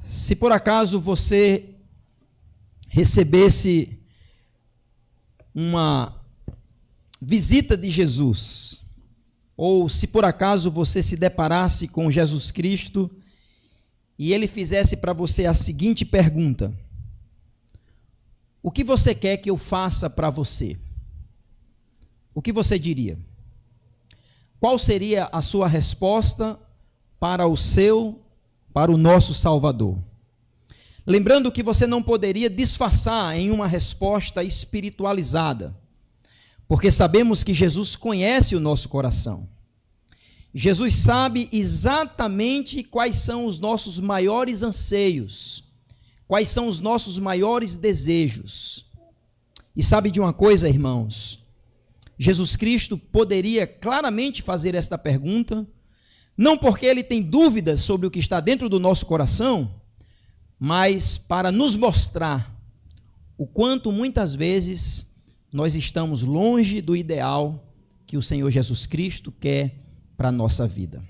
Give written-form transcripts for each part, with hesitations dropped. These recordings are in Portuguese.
Se por acaso você recebesse uma visita de Jesus, ou se por acaso você se deparasse com Jesus Cristo e ele fizesse para você a seguinte pergunta: o que você quer que eu faça para você? O que você diria? Qual seria a sua resposta para o nosso Salvador? Lembrando que você não poderia disfarçar em uma resposta espiritualizada, porque sabemos que Jesus conhece o nosso coração. Jesus sabe exatamente quais são os nossos maiores anseios, quais são os nossos maiores desejos. E sabe de uma coisa, irmãos? Jesus Cristo poderia claramente fazer esta pergunta, não porque ele tem dúvidas sobre o que está dentro do nosso coração, mas para nos mostrar o quanto muitas vezes nós estamos longe do ideal que o Senhor Jesus Cristo quer para a nossa vida.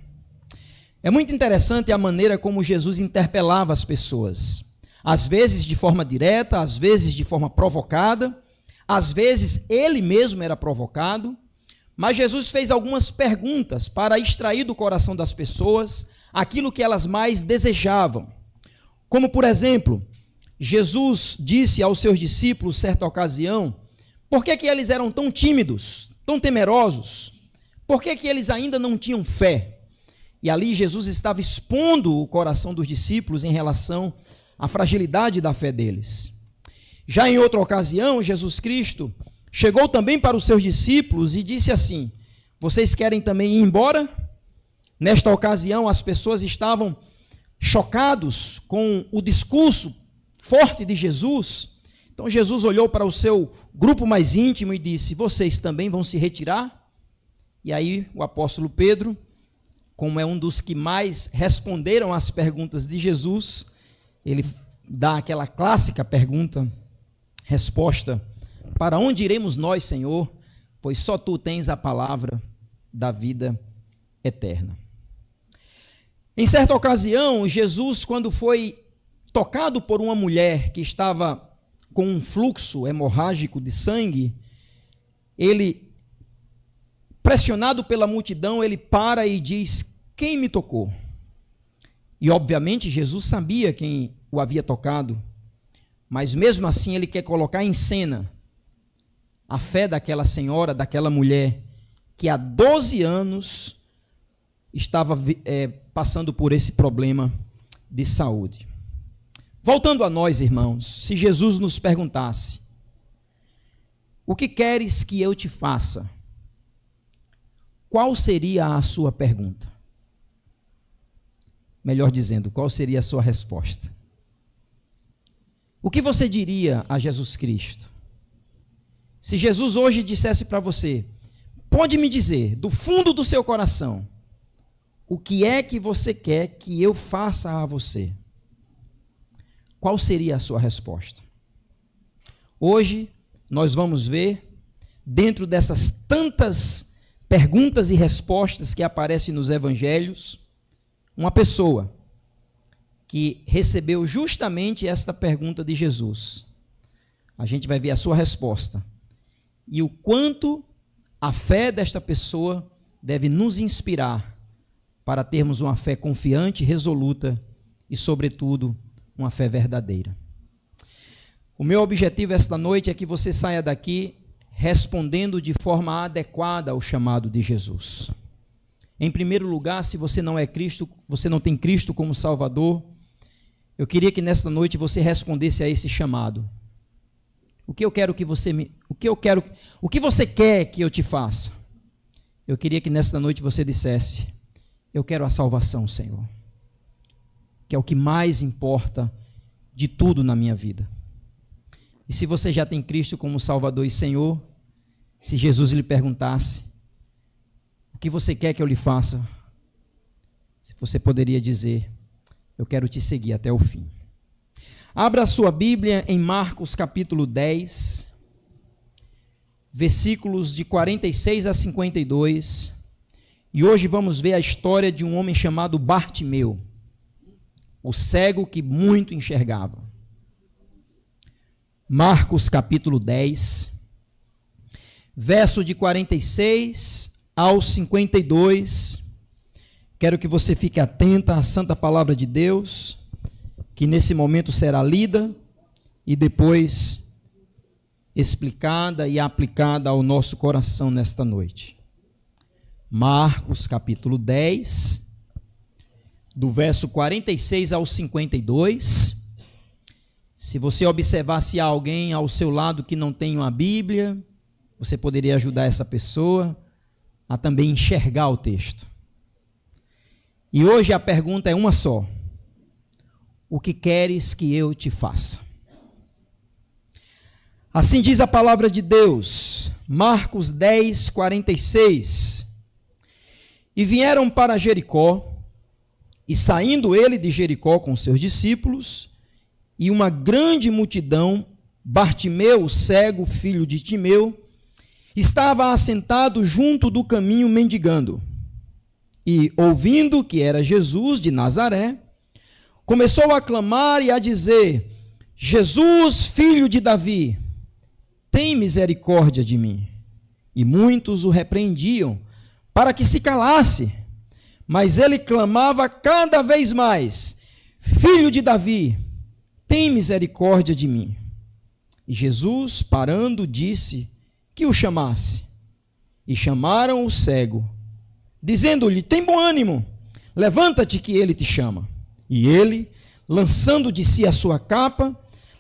É muito interessante a maneira como Jesus interpelava as pessoas, às vezes de forma direta, às vezes de forma provocada, às vezes ele mesmo era provocado, mas Jesus fez algumas perguntas para extrair do coração das pessoas aquilo que elas mais desejavam. Como, por exemplo, Jesus disse aos seus discípulos, certa ocasião, por que eles eram tão tímidos, tão temerosos? Por que eles ainda não tinham fé? E ali Jesus estava expondo o coração dos discípulos em relação à fragilidade da fé deles. Já em outra ocasião, Jesus Cristo chegou também para os seus discípulos e disse assim: vocês querem também ir embora? Nesta ocasião, as pessoas estavam chocados com o discurso forte de Jesus. Então Jesus olhou para o seu grupo mais íntimo e disse: vocês também vão se retirar? E aí o apóstolo Pedro, como é um dos que mais responderam às perguntas de Jesus, ele dá aquela clássica pergunta, resposta: para onde iremos nós, Senhor? Pois só tu tens a palavra da vida eterna. Em certa ocasião, Jesus, quando foi tocado por uma mulher que estava com um fluxo hemorrágico de sangue, ele, pressionado pela multidão, ele para e diz: quem me tocou? E obviamente Jesus sabia quem o havia tocado, mas mesmo assim ele quer colocar em cena a fé daquela senhora, daquela mulher, que há 12 anos estava passando por esse problema de saúde. Voltando a nós, irmãos, se Jesus nos perguntasse: o que queres que eu te faça? Qual seria a sua pergunta? Melhor dizendo, qual seria a sua resposta? O que você diria a Jesus Cristo? Se Jesus hoje dissesse para você: pode me dizer, do fundo do seu coração, o que é que você quer que eu faça a você? Qual seria a sua resposta? Hoje, nós vamos ver, dentro dessas tantas perguntas e respostas que aparecem nos evangelhos, uma pessoa que recebeu justamente esta pergunta de Jesus. A gente vai ver a sua resposta e o quanto a fé desta pessoa deve nos inspirar para termos uma fé confiante, resoluta e, sobretudo, uma fé verdadeira. O meu objetivo esta noite é que você saia daqui respondendo de forma adequada ao chamado de Jesus. Em primeiro lugar, se você não é Cristo, você não tem Cristo como Salvador, eu queria que nesta noite você respondesse a esse chamado. O que você quer que eu te faça? Eu queria que nesta noite você dissesse: eu quero a salvação, Senhor, que é o que mais importa de tudo na minha vida. E se você já tem Cristo como Salvador e Senhor, se Jesus lhe perguntasse: o que você quer que eu lhe faça? Você poderia dizer: eu quero te seguir até o fim. Abra a sua Bíblia em Marcos capítulo 10, versículos de 46 a 52, e hoje vamos ver a história de um homem chamado Bartimeu. o cego que muito enxergava. Marcos capítulo 10, verso de 46 ao 52. Quero que você fique atenta à santa palavra de Deus, que nesse momento será lida e depois explicada e aplicada ao nosso coração nesta noite. Marcos capítulo 10, do verso 46 ao 52. Se você observasse alguém ao seu lado que não tem uma Bíblia, você poderia ajudar essa pessoa a também enxergar o texto. E hoje a pergunta é uma só: o que queres que eu te faça? Assim diz a palavra de Deus, Marcos 10, 46. E vieram para Jericó, e saindo ele de Jericó com seus discípulos, e uma grande multidão, Bartimeu, o cego, filho de Timeu, estava assentado junto do caminho mendigando. E, ouvindo que era Jesus de Nazaré, começou a clamar e a dizer: Jesus, filho de Davi, tem misericórdia de mim. E muitos o repreendiam para que se calasse, mas ele clamava cada vez mais: Filho de Davi, tem misericórdia de mim. E Jesus, parando, disse que o chamasse. E chamaram o cego, dizendo-lhe: tem bom ânimo, levanta-te que ele te chama. E ele, lançando de si a sua capa,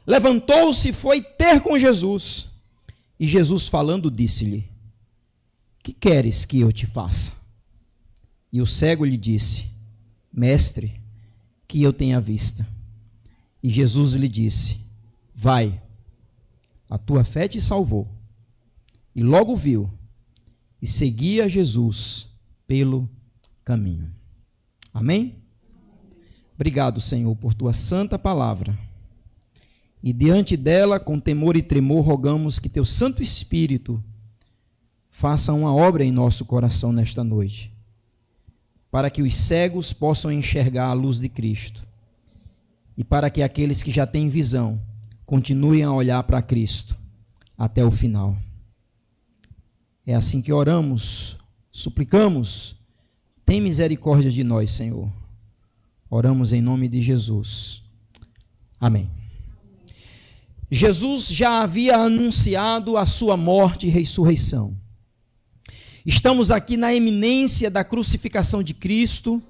levantou-se e foi ter com Jesus. E Jesus, falando, disse-lhe: que queres que eu te faça? E o cego lhe disse: Mestre, que eu tenha vista. E Jesus lhe disse: vai, a tua fé te salvou. E logo viu e seguia Jesus pelo caminho. Amém? Obrigado, Senhor, por tua santa palavra. E diante dela, com temor e tremor, rogamos que teu Santo Espírito faça uma obra em nosso coração nesta noite, para que os cegos possam enxergar a luz de Cristo e para que aqueles que já têm visão continuem a olhar para Cristo até o final. É assim que oramos, suplicamos, tem misericórdia de nós, Senhor. Oramos em nome de Jesus. Amém. Jesus já havia anunciado a sua morte e ressurreição. Estamos aqui na iminência da crucificação de Cristo,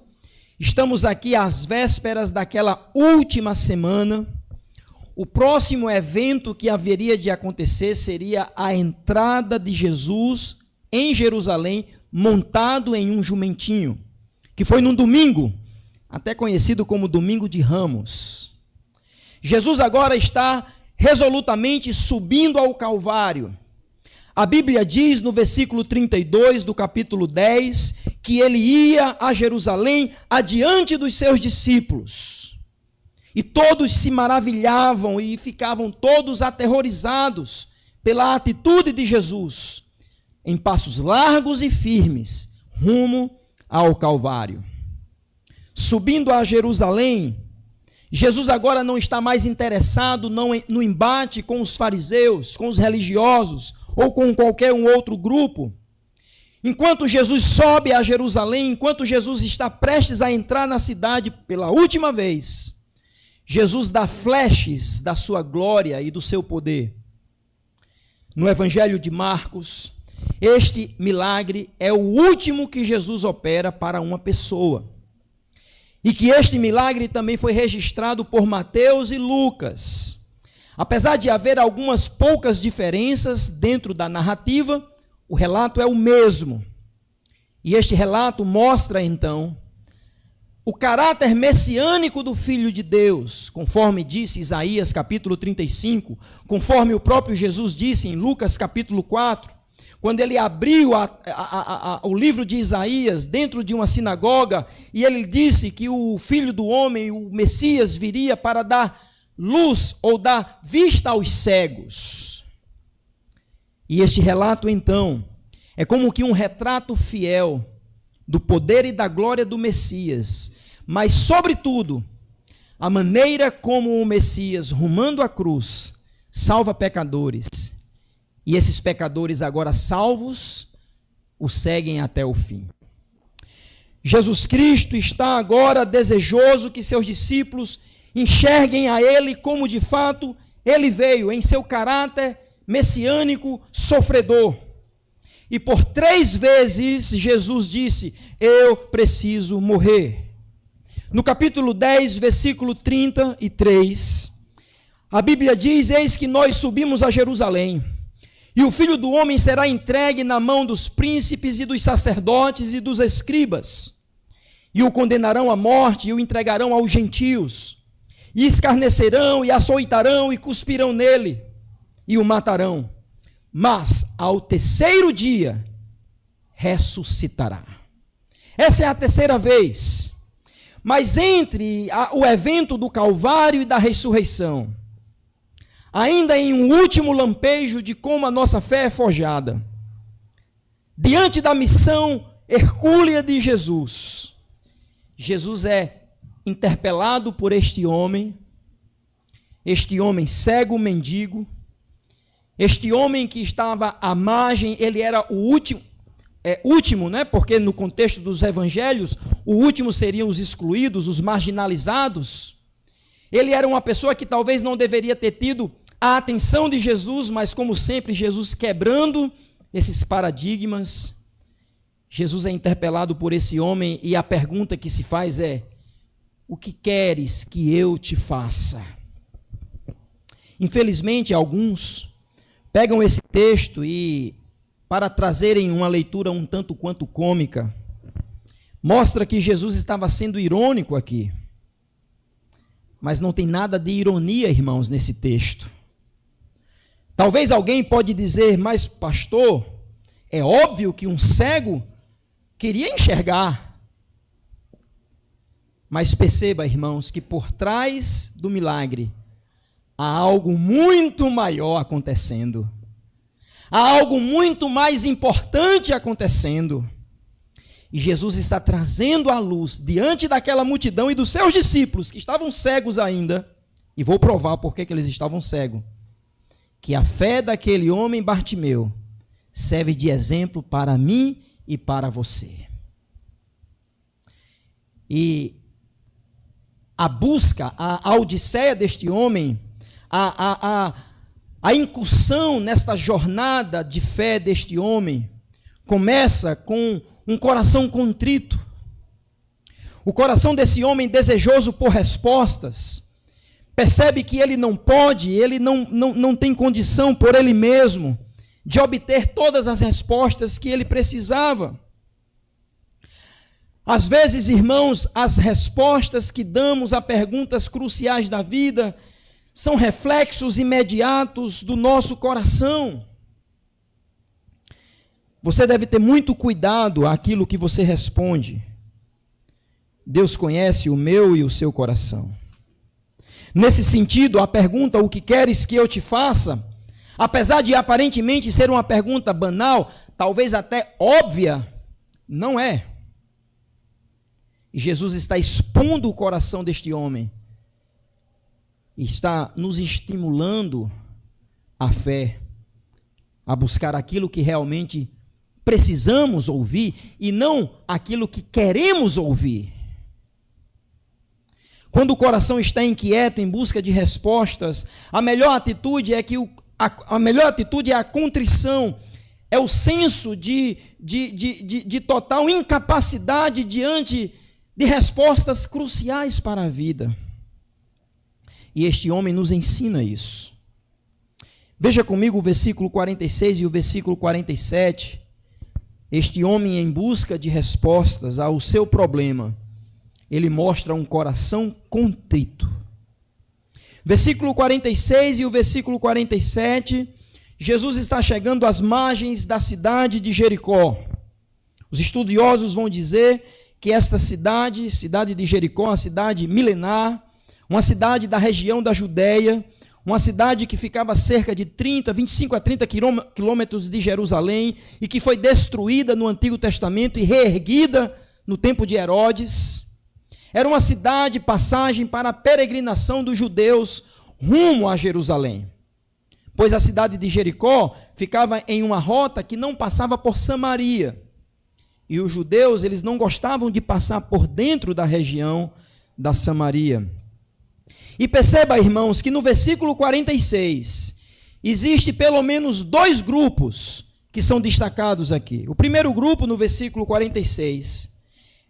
estamos aqui às vésperas daquela última semana. O próximo evento que haveria de acontecer seria a entrada de Jesus em Jerusalém, montado em um jumentinho, que foi num domingo, até conhecido como Domingo de Ramos. Jesus agora está resolutamente subindo ao Calvário. A Bíblia diz no versículo 32 do capítulo 10 que ele ia a Jerusalém adiante dos seus discípulos. E todos se maravilhavam e ficavam todos aterrorizados pela atitude de Jesus, em passos largos e firmes, rumo ao Calvário. Subindo a Jerusalém, Jesus agora não está mais interessado no embate com os fariseus, com os religiosos ou com qualquer um outro grupo. Enquanto Jesus sobe a Jerusalém, enquanto Jesus está prestes a entrar na cidade pela última vez, Jesus dá flashes da sua glória e do seu poder. No Evangelho de Marcos, este milagre é o último que Jesus opera para uma pessoa. E que este milagre também foi registrado por Mateus e Lucas. Apesar de haver algumas poucas diferenças dentro da narrativa, o relato é o mesmo. E este relato mostra, então, o caráter messiânico do Filho de Deus, conforme disse Isaías capítulo 35, conforme o próprio Jesus disse em Lucas capítulo 4, quando ele abriu o livro de Isaías dentro de uma sinagoga, e ele disse que o Filho do Homem, o Messias, viria para dar luz ou dar vista aos cegos. E este relato, então, é como que um retrato fiel do poder e da glória do Messias, mas, sobretudo, a maneira como o Messias, rumando à cruz, salva pecadores, e esses pecadores agora salvos, o seguem até o fim. Jesus Cristo está agora desejoso que seus discípulos enxerguem a Ele como de fato Ele veio, em seu caráter messiânico sofredor. E por 3 vezes Jesus disse: eu preciso morrer. No capítulo 10, versículo 33, a Bíblia diz: eis que nós subimos a Jerusalém, e o Filho do Homem será entregue na mão dos príncipes e dos sacerdotes e dos escribas, e o condenarão à morte e o entregarão aos gentios, e escarnecerão e açoitarão e cuspirão nele, e o matarão. Mas ao 3º dia ressuscitará. Essa é a 3ª vez. Mas entre o evento do Calvário e da ressurreição, ainda em um último lampejo de como a nossa fé é forjada, diante da missão hercúlea de Jesus, Jesus é interpelado por este homem cego, mendigo, este homem que estava à margem, ele era o último, né? Porque no contexto dos evangelhos, o último seriam os excluídos, os marginalizados. Ele era uma pessoa que talvez não deveria ter tido a atenção de Jesus, mas como sempre, Jesus quebrando esses paradigmas, Jesus é interpelado por esse homem e a pergunta que se faz é: o que queres que eu te faça? Infelizmente, alguns pegam esse texto e, para trazerem uma leitura um tanto quanto cômica, mostra que Jesus estava sendo irônico aqui. Mas não tem nada de ironia, irmãos, nesse texto. Talvez alguém pode dizer: mas pastor, é óbvio que um cego queria enxergar. Mas perceba, irmãos, que por trás do milagre há algo muito maior acontecendo. Há algo muito mais importante acontecendo. E Jesus está trazendo à luz, diante daquela multidão e dos seus discípulos, que estavam cegos ainda, e vou provar por que eles estavam cegos, que a fé daquele homem Bartimeu serve de exemplo para mim e para você. E a busca, a odisseia deste homem, a incursão nesta jornada de fé deste homem, começa com um coração contrito. O coração desse homem desejoso por respostas, percebe que ele não pode, ele não tem condição por ele mesmo de obter todas as respostas que ele precisava. Às vezes, irmãos, as respostas que damos a perguntas cruciais da vida são reflexos imediatos do nosso coração. Você deve ter muito cuidado àquilo que você responde. Deus conhece o meu e o seu coração. Nesse sentido, a pergunta: o que queres que eu te faça? Apesar de aparentemente ser uma pergunta banal, talvez até óbvia, não é. E Jesus está expondo o coração deste homem. Está nos estimulando a fé, a buscar aquilo que realmente precisamos ouvir e não aquilo que queremos ouvir. Quando o coração está inquieto em busca de respostas, a melhor atitude é a contrição, é o senso de total incapacidade diante de respostas cruciais para a vida. E este homem nos ensina isso. Veja comigo o versículo 46 e o versículo 47. Este homem, em busca de respostas ao seu problema, ele mostra um coração contrito. Versículo 46 e o versículo 47, Jesus está chegando às margens da cidade de Jericó. Os estudiosos vão dizer que esta cidade de Jericó, uma cidade milenar, uma cidade da região da Judéia, uma cidade que ficava a cerca de 25 a 30 quilômetros de Jerusalém e que foi destruída no Antigo Testamento e reerguida no tempo de Herodes. Era uma cidade, passagem para a peregrinação dos judeus rumo a Jerusalém. Pois a cidade de Jericó ficava em uma rota que não passava por Samaria. E os judeus, eles não gostavam de passar por dentro da região da Samaria. E perceba, irmãos, que no versículo 46, existe pelo menos dois grupos que são destacados aqui. O primeiro grupo, no versículo 46,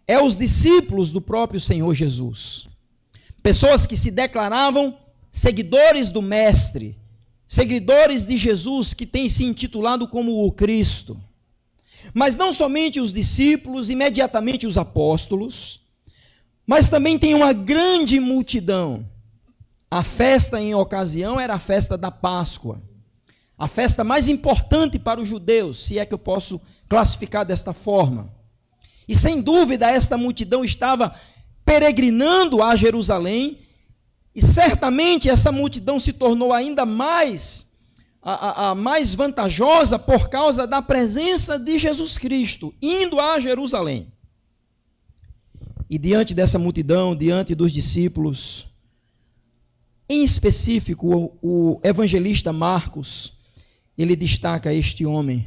é os discípulos do próprio Senhor Jesus. Pessoas que se declaravam seguidores do Mestre, seguidores de Jesus, que têm se intitulado como o Cristo. Mas não somente os discípulos, imediatamente os apóstolos, mas também tem uma grande multidão. A festa em ocasião era a festa da Páscoa, a festa mais importante para os judeus, se é que eu posso classificar desta forma. E sem dúvida esta multidão estava peregrinando a Jerusalém, e certamente essa multidão se tornou ainda mais mais vantajosa por causa da presença de Jesus Cristo, indo a Jerusalém. E diante dessa multidão, diante dos discípulos, em específico o evangelista Marcos, ele destaca este homem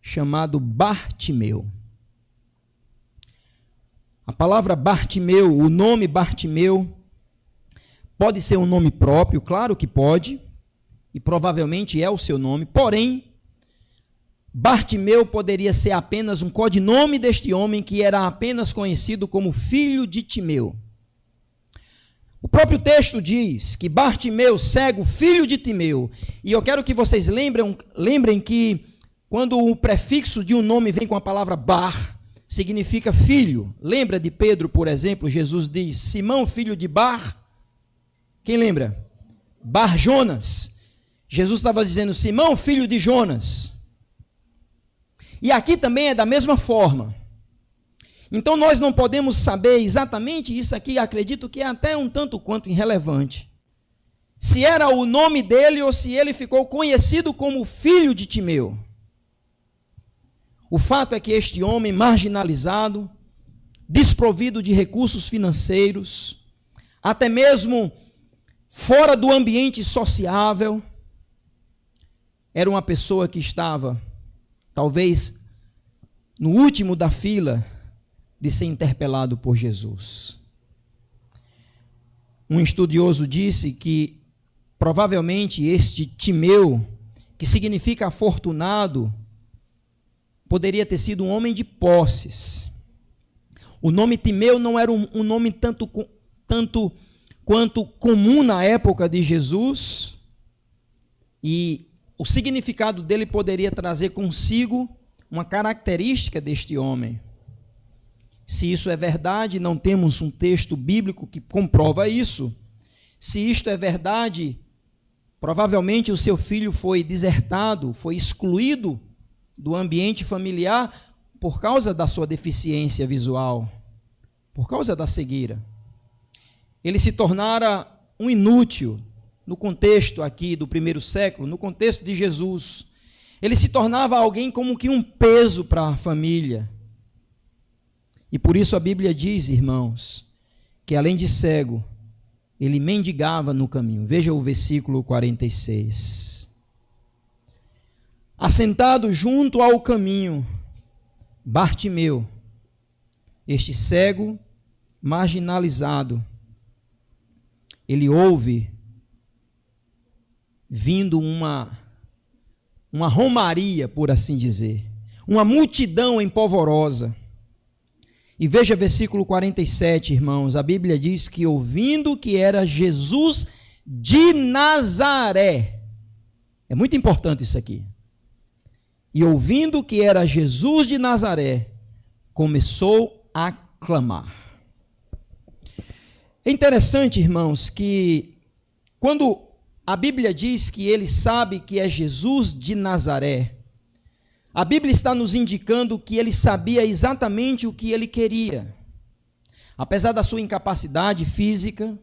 chamado Bartimeu. A palavra Bartimeu, o nome Bartimeu, pode ser um nome próprio, claro que pode, e provavelmente é o seu nome, porém, Bartimeu poderia ser apenas um codinome deste homem que era apenas conhecido como filho de Timeu. O próprio texto diz que Bartimeu, cego, filho de Timeu, e eu quero que vocês lembrem que quando o prefixo de um nome vem com a palavra bar, significa filho. Lembra de Pedro, por exemplo? Jesus diz, Simão, filho de Bar, quem lembra? Bar Jonas. Jesus estava dizendo, Simão, filho de Jonas. E aqui também é da mesma forma. Então nós não podemos saber exatamente isso aqui, acredito que é até um tanto quanto irrelevante. Se era o nome dele ou se ele ficou conhecido como filho de Timeu. O fato é que este homem marginalizado, desprovido de recursos financeiros, até mesmo fora do ambiente sociável, era uma pessoa que estava, talvez, no último da fila de ser interpelado por Jesus. Um estudioso disse que, provavelmente, este Timeu, que significa afortunado, poderia ter sido um homem de posses. O nome Timeu não era um nome tanto quanto comum na época de Jesus, e o significado dele poderia trazer consigo uma característica deste homem. Se isso é verdade, não temos um texto bíblico que comprova isso. Se isto é verdade, provavelmente o seu filho foi desertado, foi excluído do ambiente familiar por causa da sua deficiência visual, por causa da cegueira. Ele se tornara um inútil no contexto aqui do primeiro século, no contexto de Jesus. Ele se tornava alguém como que um peso para a família. E por isso a Bíblia diz, irmãos, que além de cego, ele mendigava no caminho. Veja o versículo 46. Assentado junto ao caminho, Bartimeu, este cego, marginalizado, ele ouve vindo uma romaria, por assim dizer, uma multidão empolvorosa. E veja versículo 47, irmãos, a Bíblia diz que ouvindo que era Jesus de Nazaré, é muito importante isso aqui, e ouvindo que era Jesus de Nazaré, começou a clamar. É interessante, irmãos, que quando a Bíblia diz que ele sabe que é Jesus de Nazaré, a Bíblia está nos indicando que ele sabia exatamente o que ele queria. Apesar da sua incapacidade física,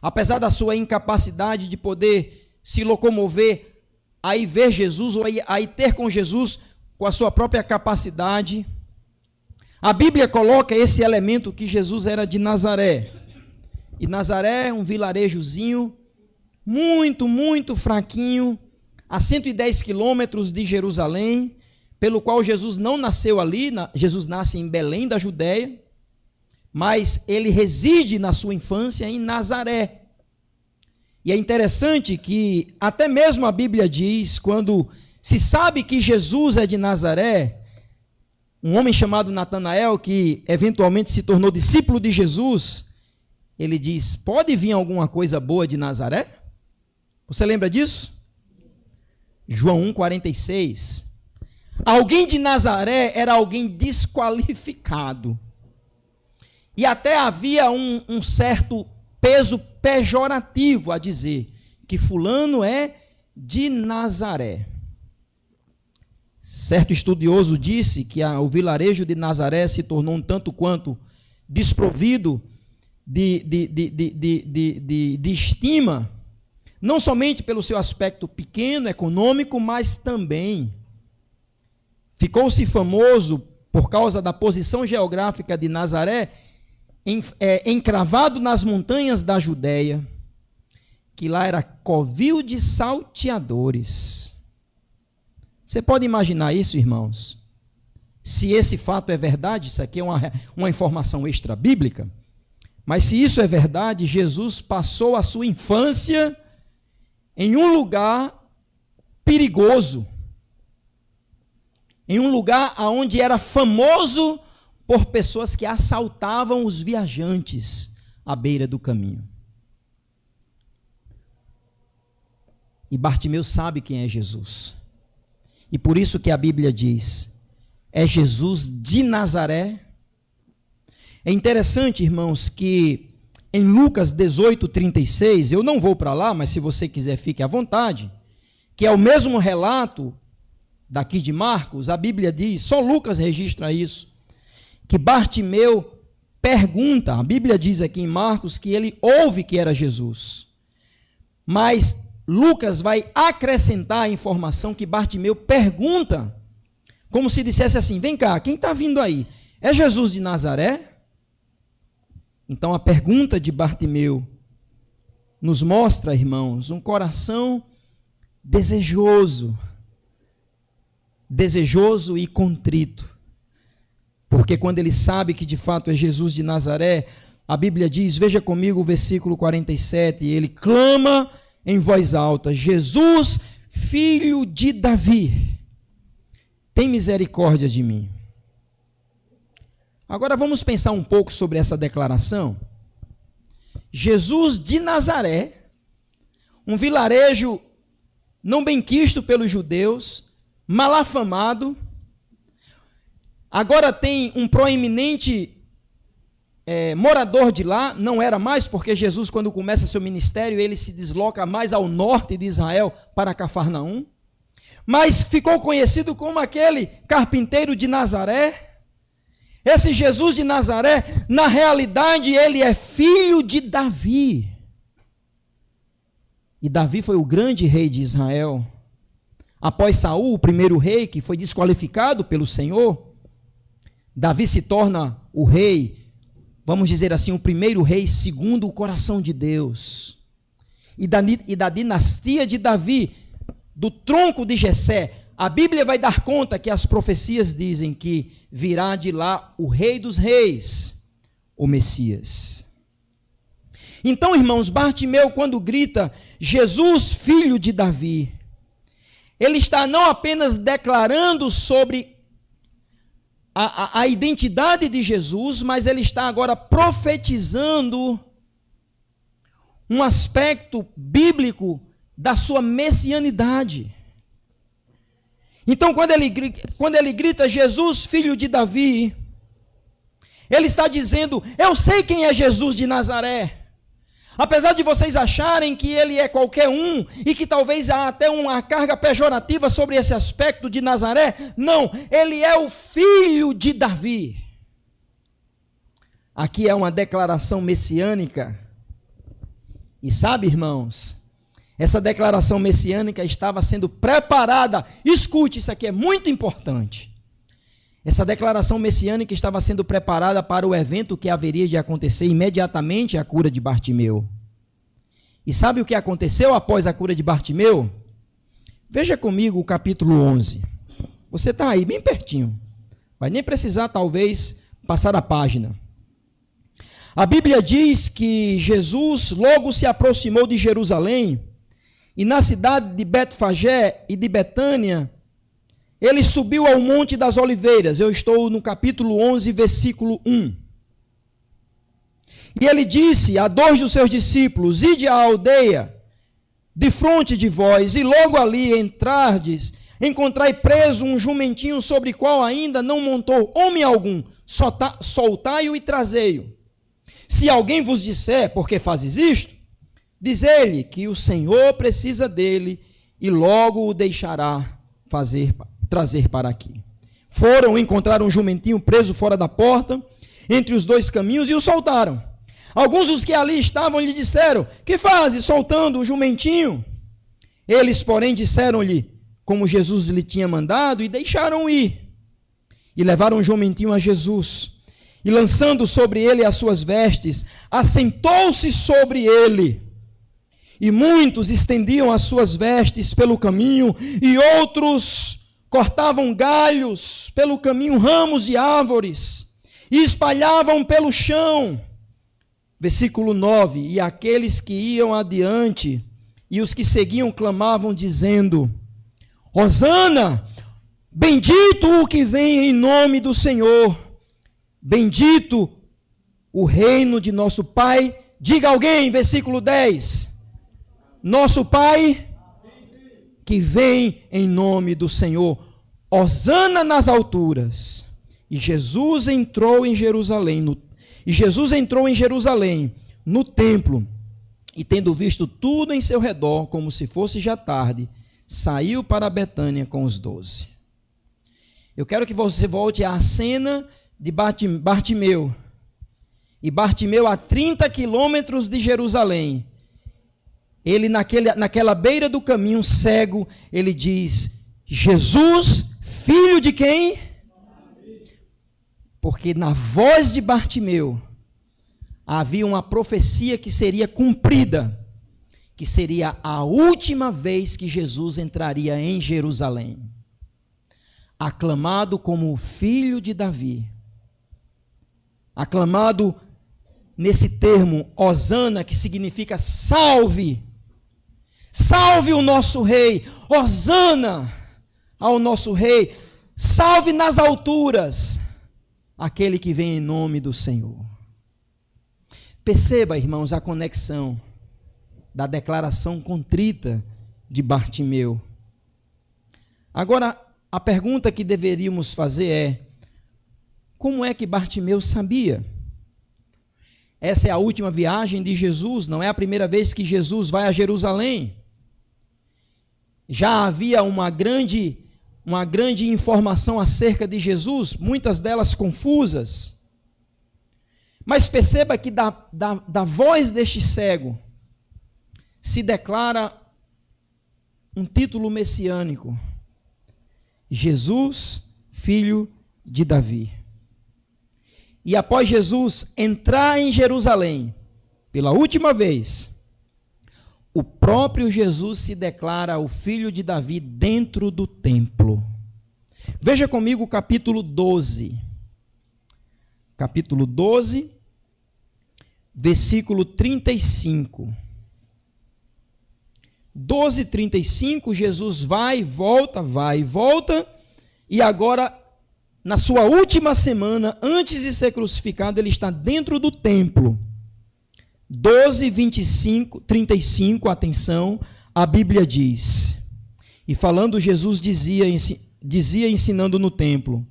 apesar da sua incapacidade de poder se locomover, aí ver Jesus ou aí ter com Jesus com a sua própria capacidade, A Bíblia coloca esse elemento que Jesus era de Nazaré. E Nazaré é um vilarejozinho muito fraquinho, a 110 quilômetros de Jerusalém, pelo qual Jesus não nasceu ali, Jesus nasce em Belém da Judéia, mas ele reside na sua infância em Nazaré. E é interessante que até mesmo a Bíblia diz, quando se sabe que Jesus é de Nazaré, um homem chamado Natanael, que eventualmente se tornou discípulo de Jesus, ele diz: pode vir alguma coisa boa de Nazaré? Você lembra disso? João 1,46. Alguém de Nazaré era alguém desqualificado. E até havia um certo peso pejorativo a dizer que fulano é de Nazaré. Certo estudioso disse que o vilarejo de Nazaré se tornou um tanto quanto desprovido de estima, não somente pelo seu aspecto pequeno, econômico, mas também ficou-se famoso por causa da posição geográfica de Nazaré, encravado nas montanhas da Judéia, que lá era covil de salteadores. Você pode imaginar isso, irmãos? Se esse fato é verdade, isso aqui é uma informação extra-bíblica, mas se isso é verdade, Jesus passou a sua infância em um lugar perigoso, em um lugar onde era famoso por pessoas que assaltavam os viajantes à beira do caminho. E Bartimeu sabe quem é Jesus. E por isso que a Bíblia diz: é Jesus de Nazaré. É interessante, irmãos, que em Lucas 18:36, eu não vou para lá, mas se você quiser fique à vontade, que é o mesmo relato daqui de Marcos, a Bíblia diz, só Lucas registra isso, que Bartimeu pergunta, a Bíblia diz aqui em Marcos que ele ouve que era Jesus, mas Lucas vai acrescentar a informação que Bartimeu pergunta, como se dissesse assim: vem cá, quem está vindo aí? É Jesus de Nazaré? Então a pergunta de Bartimeu nos mostra, irmãos, um coração desejoso e contrito, porque quando ele sabe que de fato é Jesus de Nazaré, a Bíblia diz, veja comigo o versículo 47, ele clama em voz alta: Jesus, filho de Davi, tem misericórdia de mim. Agora vamos pensar um pouco sobre essa declaração. Jesus de Nazaré, um vilarejo não benquisto pelos judeus, mal afamado, agora tem um proeminente morador de lá, não era mais, porque Jesus, quando começa seu ministério, ele se desloca mais ao norte de Israel, para Cafarnaum, mas ficou conhecido como aquele carpinteiro de Nazaré. Esse Jesus de Nazaré, na realidade, ele é filho de Davi. E Davi foi o grande rei de Israel. Após Saul, o primeiro rei, que foi desqualificado pelo Senhor, Davi se torna o rei, vamos dizer assim, o primeiro rei segundo o coração de Deus. E da dinastia de Davi, do tronco de Jessé, a Bíblia vai dar conta que as profecias dizem que virá de lá o Rei dos Reis, o Messias. Então, irmãos, Bartimeu, quando grita Jesus, filho de Davi, ele está não apenas declarando sobre a identidade de Jesus, mas ele está agora profetizando um aspecto bíblico da sua messianidade. Então, quando ele grita Jesus, filho de Davi, ele está dizendo: eu sei quem é Jesus de Nazaré. Apesar de vocês acharem que ele é qualquer um, e que talvez há até uma carga pejorativa sobre esse aspecto de Nazaré, não, ele é o filho de Davi. Aqui é uma declaração messiânica. E sabe, irmãos, essa declaração messiânica estava sendo preparada. Escute, isso aqui é muito importante. Essa declaração messiânica estava sendo preparada para o evento que haveria de acontecer imediatamente, a cura de Bartimeu. E sabe o que aconteceu após a cura de Bartimeu? Veja comigo o capítulo 11. Você está aí, bem pertinho. Vai nem precisar, talvez, passar a página. A Bíblia diz que Jesus logo se aproximou de Jerusalém, e na cidade de Betfagé e de Betânia, ele subiu ao Monte das Oliveiras. Eu estou no capítulo 11, versículo 1. E ele disse a 2 dos seus discípulos: ide à aldeia defronte de vós, e logo ali entrardes, encontrai preso um jumentinho sobre o qual ainda não montou homem algum, soltai-o e trazei-o. Se alguém vos disser, por que fazes isto? Diz-lhe que o Senhor precisa dele e logo o deixará trazer para aqui. Foram encontrar um jumentinho preso fora da porta, entre os dois caminhos, e o soltaram. Alguns dos que ali estavam lhe disseram: que fazes soltando o jumentinho? Eles, porém, disseram-lhe como Jesus lhe tinha mandado, e deixaram ir. E levaram o jumentinho a Jesus, e lançando sobre ele as suas vestes, assentou-se sobre ele. E muitos estendiam as suas vestes pelo caminho, e outros cortavam galhos pelo caminho, ramos de árvores, e espalhavam pelo chão. Versículo 9: e aqueles que iam adiante e os que seguiam clamavam, dizendo: Hosana, bendito o que vem em nome do Senhor, bendito o reino de nosso Pai. Diga alguém, versículo 10, nosso Pai que vem em nome do Senhor, hosana nas alturas. E Jesus entrou em Jerusalém, no templo, e tendo visto tudo em seu redor, como se fosse já tarde, saiu para Betânia com os 12. Eu quero que você volte à cena de Bartimeu. E Bartimeu, a 30 quilômetros de Jerusalém, ele naquela beira do caminho, cego, ele diz: Jesus, filho de quem? Porque na voz de Bartimeu havia uma profecia que seria cumprida, que seria a última vez que Jesus entraria em Jerusalém, aclamado como o filho de Davi, aclamado nesse termo hosana, que significa salve, salve o nosso rei, hosana ao nosso rei, salve nas alturas aquele que vem em nome do Senhor. Perceba, irmãos, a conexão da declaração contrita de Bartimeu. Agora, a pergunta que deveríamos fazer é: como é que Bartimeu sabia? Essa é a última viagem de Jesus, não é a primeira vez que Jesus vai a Jerusalém. Já havia uma grande informação acerca de Jesus, muitas delas confusas. Mas perceba que da voz deste cego se declara um título messiânico: Jesus, filho de Davi. E após Jesus entrar em Jerusalém pela última vez, o próprio Jesus se declara o filho de Davi dentro do templo. Veja comigo o capítulo 12. Capítulo 12, versículo 35. 12, 35, Jesus vai e volta, e agora, na sua última semana, antes de ser crucificado, ele está dentro do templo. 12, 25, 35, atenção, a Bíblia diz: e falando Jesus dizia ensinando no templo: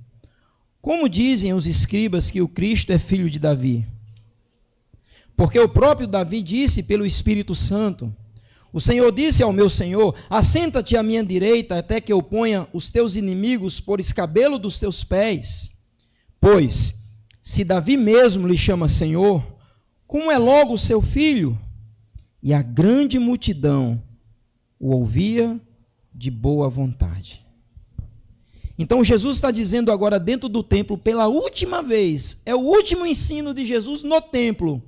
como dizem os escribas que o Cristo é filho de Davi? Porque o próprio Davi disse pelo Espírito Santo: o Senhor disse ao meu Senhor: assenta-te à minha direita até que eu ponha os teus inimigos por escabelo dos teus pés. Pois, se Davi mesmo lhe chama Senhor, como é logo seu filho? E a grande multidão o ouvia de boa vontade. Então Jesus está dizendo agora dentro do templo, pela última vez, é o último ensino de Jesus no templo,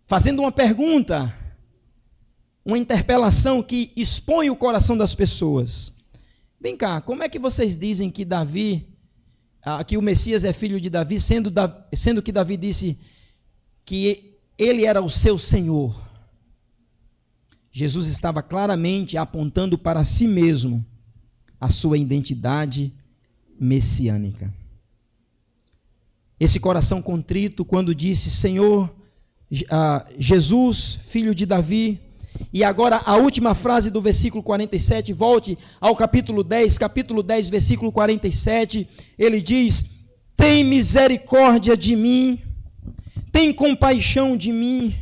fazendo uma pergunta, uma interpelação que expõe o coração das pessoas. Vem cá, como é que vocês dizem que que o Messias é filho de Davi, sendo que Davi disse que ele era o seu Senhor? Jesus estava claramente apontando para si mesmo a sua identidade messiânica. Esse coração contrito, quando disse Senhor, Jesus, filho de Davi, e agora a última frase do versículo 47, volte ao capítulo 10, versículo 47, ele diz: tem misericórdia de mim, tem compaixão de mim.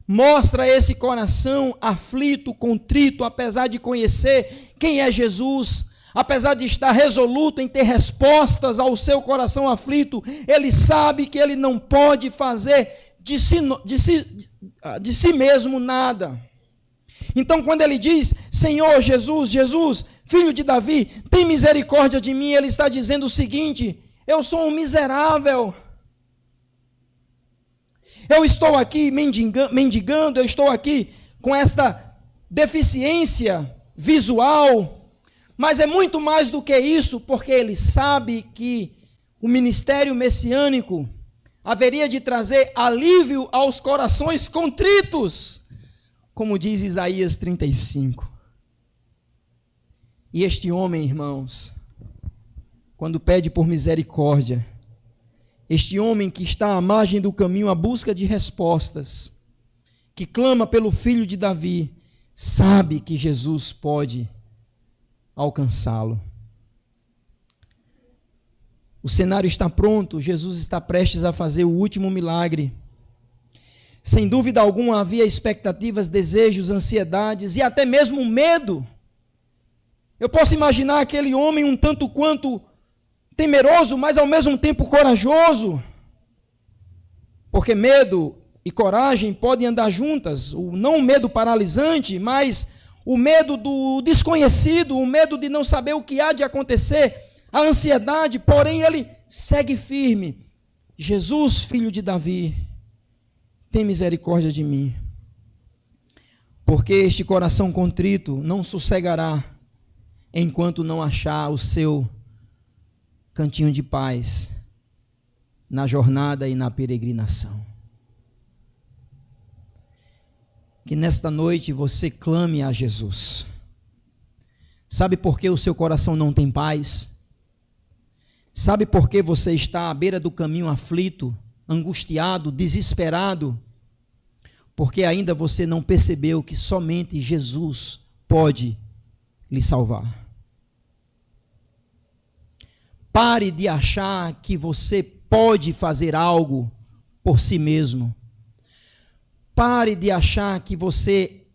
Mostra esse coração aflito, contrito, apesar de conhecer quem é Jesus, apesar de estar resoluto em ter respostas ao seu coração aflito, ele sabe que ele não pode fazer de si mesmo nada. Então, quando ele diz, Senhor Jesus, filho de Davi, tem misericórdia de mim, ele está dizendo o seguinte: eu sou um miserável. Eu estou aqui mendigando, eu estou aqui com esta deficiência visual, mas é muito mais do que isso, porque ele sabe que o ministério messiânico haveria de trazer alívio aos corações contritos, como diz Isaías 35. E este homem, irmãos, quando pede por misericórdia, este homem que está à margem do caminho à busca de respostas, que clama pelo filho de Davi, sabe que Jesus pode alcançá-lo. O cenário está pronto, Jesus está prestes a fazer o último milagre. Sem dúvida alguma havia expectativas, desejos, ansiedades e até mesmo medo. Eu posso imaginar aquele homem um tanto quanto temeroso, mas ao mesmo tempo corajoso, porque medo e coragem podem andar juntas, não o medo paralisante, mas o medo do desconhecido, o medo de não saber o que há de acontecer, a ansiedade, porém ele segue firme. Jesus, filho de Davi, tem misericórdia de mim, porque este coração contrito não sossegará enquanto não achar o seu cantinho de paz na jornada e na peregrinação. Que nesta noite você clame a Jesus. Sabe por que o seu coração não tem paz? Sabe por que você está à beira do caminho aflito, angustiado, desesperado? Porque ainda você não percebeu que somente Jesus pode lhe salvar. Pare de achar que você pode fazer algo por si mesmo. Pare de achar que você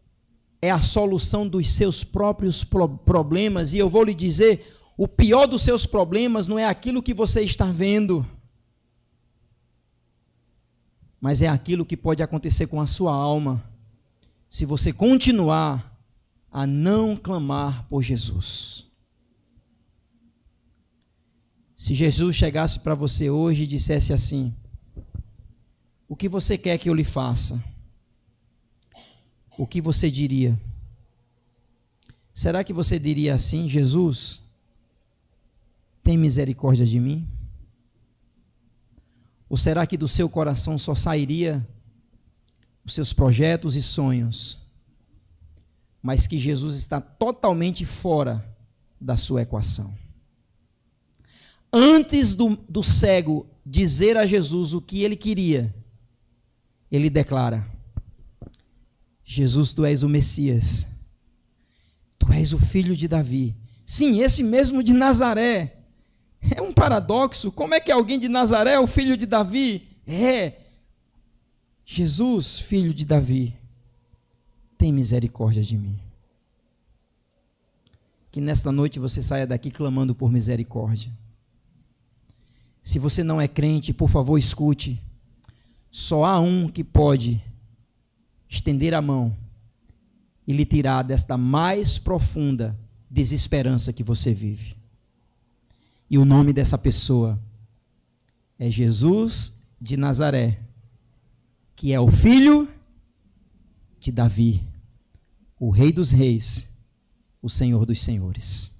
é a solução dos seus próprios problemas. E eu vou lhe dizer, o pior dos seus problemas não é aquilo que você está vendo, mas é aquilo que pode acontecer com a sua alma, se você continuar a não clamar por Jesus. Se Jesus chegasse para você hoje e dissesse assim: o que você quer que eu lhe faça? O que você diria? Será que você diria assim: Jesus, tem misericórdia de mim? Ou será que do seu coração só sairia os seus projetos e sonhos, mas que Jesus está totalmente fora da sua equação? Antes do cego dizer a Jesus o que ele queria, ele declara: Jesus, tu és o Messias, tu és o filho de Davi. Sim, esse mesmo de Nazaré. É um paradoxo. Como é que alguém de Nazaré é o filho de Davi? Jesus, filho de Davi, tem misericórdia de mim. Que nesta noite você saia daqui clamando por misericórdia. Se você não é crente, por favor, escute. Só há um que pode estender a mão e lhe tirar desta mais profunda desesperança que você vive. E o nome dessa pessoa é Jesus de Nazaré, que é o filho de Davi, o Rei dos Reis, o Senhor dos Senhores.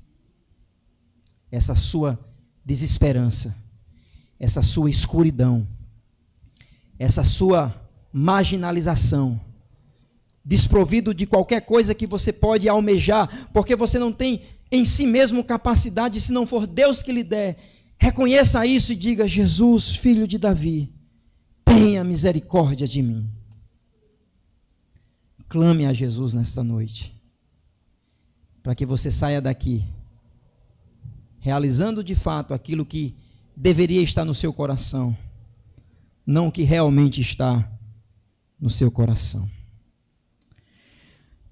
Essa sua desesperança, essa sua escuridão, essa sua marginalização, desprovido de qualquer coisa que você pode almejar, porque você não tem em si mesmo capacidade, se não for Deus que lhe der. Reconheça isso e diga: Jesus, filho de Davi, tenha misericórdia de mim. Clame a Jesus nesta noite, para que você saia daqui realizando de fato aquilo que deveria estar no seu coração, não o que realmente está no seu coração.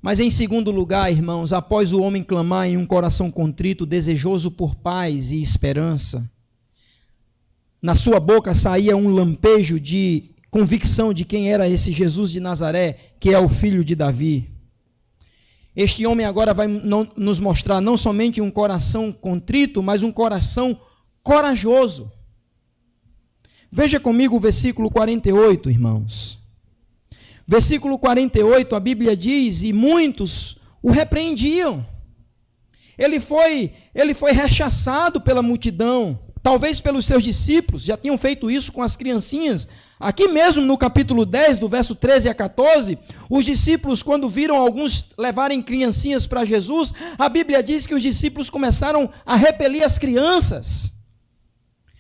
Mas em segundo lugar, irmãos, após o homem clamar em um coração contrito, desejoso por paz e esperança, na sua boca saía um lampejo de convicção de quem era esse Jesus de Nazaré, que é o filho de Davi. Este homem agora vai nos mostrar não somente um coração contrito, mas um coração corajoso. Veja comigo o versículo 48, irmãos. Versículo 48, a Bíblia diz: e muitos o repreendiam. Ele foi rechaçado pela multidão, talvez pelos seus discípulos, já tinham feito isso com as criancinhas. Aqui mesmo no capítulo 10, do verso 13 a 14, os discípulos, quando viram alguns levarem criancinhas para Jesus, a Bíblia diz que os discípulos começaram a repelir as crianças.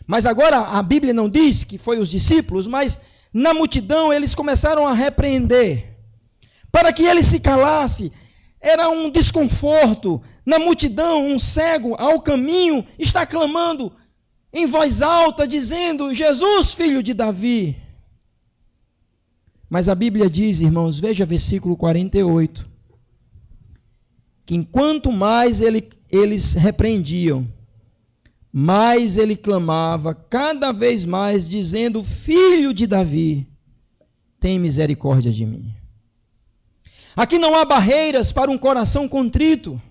Mas agora a Bíblia não diz que foi os discípulos, mas na multidão eles começaram a repreender, para que ele se calasse. Era um desconforto. Na multidão, um cego ao caminho está clamando em voz alta, dizendo: Jesus, filho de Davi. Mas a Bíblia diz, irmãos, veja versículo 48, que enquanto mais eles repreendiam, mais ele clamava cada vez mais, dizendo: Filho de Davi, tem misericórdia de mim. Aqui não há barreiras para um coração contrito.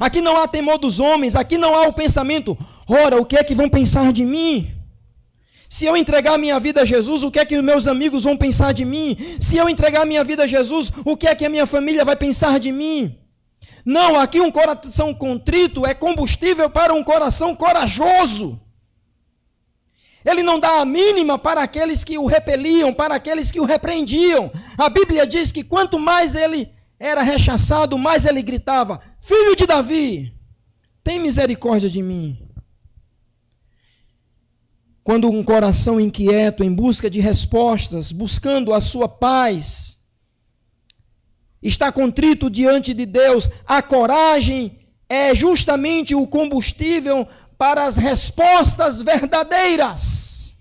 Aqui não há temor dos homens. Aqui não há o pensamento: ora, o que é que vão pensar de mim? Se eu entregar minha vida a Jesus, o que é que os meus amigos vão pensar de mim? Se eu entregar minha vida a Jesus, o que é que a minha família vai pensar de mim? Não, aqui um coração contrito é combustível para um coração corajoso. Ele não dá a mínima para aqueles que o repeliam, para aqueles que o repreendiam. A Bíblia diz que quanto mais ele era rechaçado, mais ele gritava: Filho de Davi, tem misericórdia de mim. Quando um coração inquieto, em busca de respostas, buscando a sua paz, está contrito diante de Deus, a coragem é justamente o combustível para as respostas verdadeiras.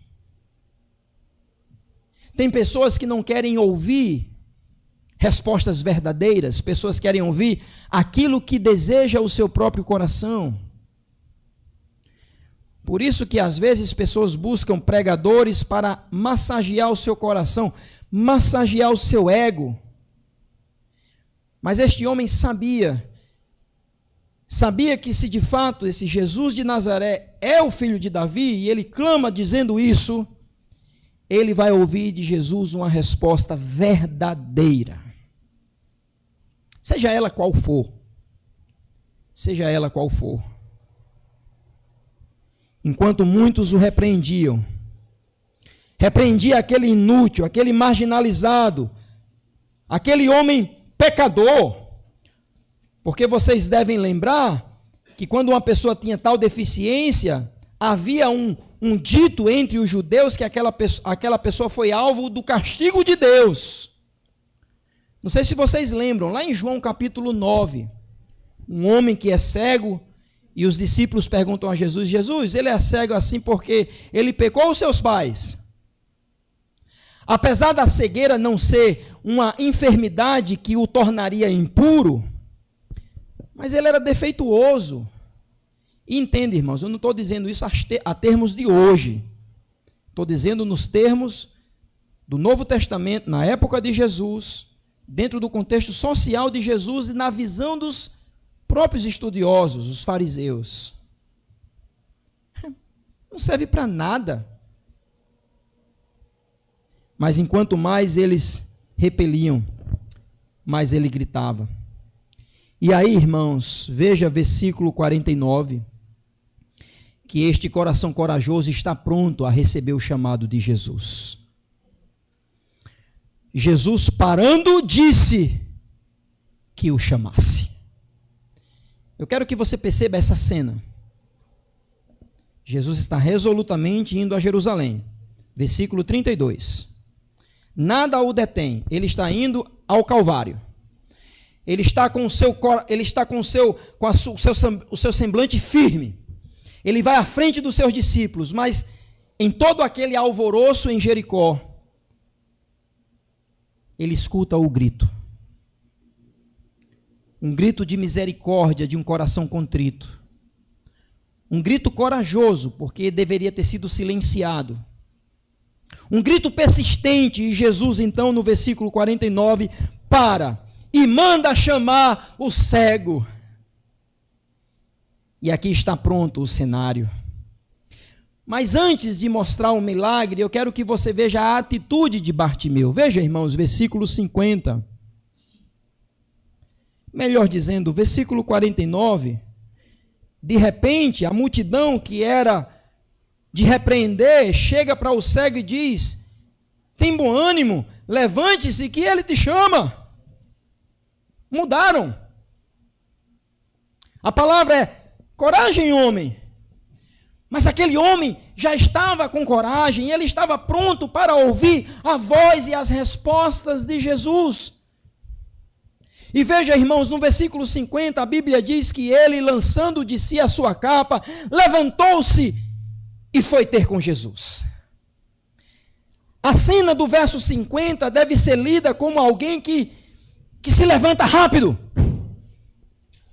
Tem pessoas que não querem ouvir respostas verdadeiras, pessoas querem ouvir aquilo que deseja o seu próprio coração. Por isso que às vezes pessoas buscam pregadores para massagear o seu coração, massagear o seu ego. Mas este homem sabia que se de fato esse Jesus de Nazaré é o filho de Davi, e ele clama dizendo isso, ele vai ouvir de Jesus uma resposta verdadeira. Seja ela qual for. Seja ela qual for. Enquanto muitos o repreendiam, repreendia aquele inútil, aquele marginalizado, aquele homem pecador, porque vocês devem lembrar que quando uma pessoa tinha tal deficiência, havia um dito entre os judeus que aquela pessoa foi alvo do castigo de Deus. Não sei se vocês lembram, lá em João capítulo 9, um homem que é cego, e os discípulos perguntam a Jesus: Jesus, ele é cego assim porque ele pecou os seus pais? Apesar da cegueira não ser uma enfermidade que o tornaria impuro, mas ele era defeituoso. E entende, irmãos, eu não estou dizendo isso a termos de hoje. Estou dizendo nos termos do Novo Testamento, na época de Jesus, dentro do contexto social de Jesus e na visão dos próprios estudiosos, os fariseus. não serve para nada. Mas enquanto mais eles repeliam, mais ele gritava. E aí, irmãos, veja versículo 49, que este coração corajoso está pronto a receber o chamado de Jesus. Jesus, parando, disse que o chamasse. Eu quero que você perceba essa cena. Jesus está resolutamente indo a Jerusalém. Versículo 32. Nada o detém, ele está indo ao Calvário. Ele está com o seu semblante firme. Ele vai à frente dos seus discípulos, mas em todo aquele alvoroço em Jericó, ele escuta o grito. Um grito de misericórdia de um coração contrito. Um grito corajoso, porque deveria ter sido silenciado. Um grito persistente, e Jesus, então, no versículo 49, para e manda chamar o cego. E aqui está pronto o cenário. Mas antes de mostrar o milagre, eu quero que você veja a atitude de Bartimeu. Veja, irmãos, versículo 50. Melhor dizendo, versículo 49. De repente, a multidão que era de repreender, chega para o cego e diz: tem bom ânimo, levante-se que ele te chama. Mudaram. A palavra é: coragem, homem. Mas aquele homem já estava com coragem, ele estava pronto para ouvir a voz e as respostas de Jesus. E veja, irmãos, no versículo 50, a Bíblia diz que ele, lançando de si a sua capa, levantou-se e foi ter com Jesus. A cena do verso 50 deve ser lida como alguém que se levanta rápido.